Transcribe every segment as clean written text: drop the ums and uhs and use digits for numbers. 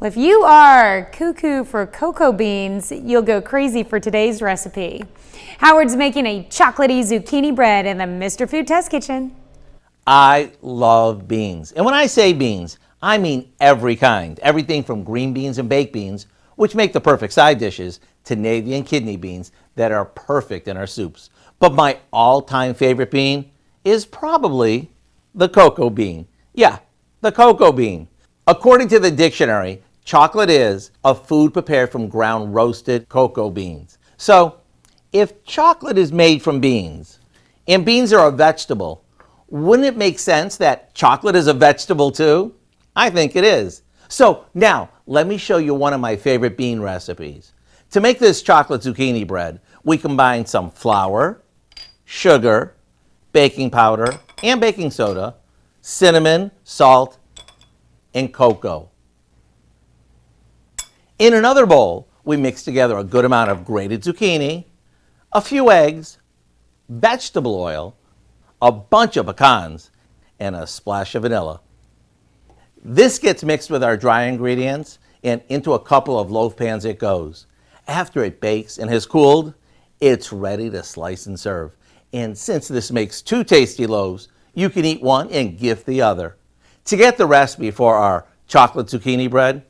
Well, if you are cuckoo for cocoa beans, you'll go crazy for today's recipe. Howard's making a chocolatey zucchini bread in the Mr. Food Test Kitchen. I love beans. And when I say beans, I mean every kind. Everything from green beans and baked beans, which make the perfect side dishes, to navy and kidney beans that are perfect in our soups. But my all-time favorite bean is probably the cocoa bean. Yeah, the cocoa bean. According to the dictionary, chocolate is a food prepared from ground roasted cocoa beans. So, if chocolate is made from beans, and beans are a vegetable, wouldn't it make sense that chocolate is a vegetable too? I think it is. So now, let me show you one of my favorite bean recipes. To make this chocolate zucchini bread, we combine some flour, sugar, baking powder, and baking soda, cinnamon, salt, and cocoa. In another bowl, we mix together a good amount of grated zucchini, a few eggs, vegetable oil, a bunch of pecans, and a splash of vanilla. This gets mixed with our dry ingredients and into a couple of loaf pans it goes. After it bakes and has cooled, it's ready to slice and serve. And since this makes 2 tasty loaves, you can eat one and gift the other. To get the recipe for our chocolate zucchini bread,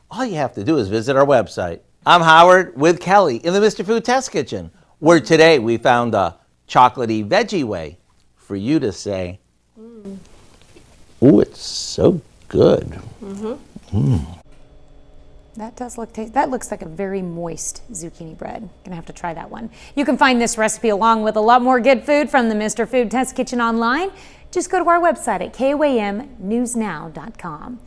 all you have to do is visit our website. I'm Howard with Kelly in the Mr. Food Test Kitchen, where today we found a chocolatey veggie way for you to say, ooh, it's so good. That looks like a very moist zucchini bread. Gonna have to try that one. You can find this recipe along with a lot more good food from the Mr. Food Test Kitchen online. Just go to our website at KOAMnewsnow.com.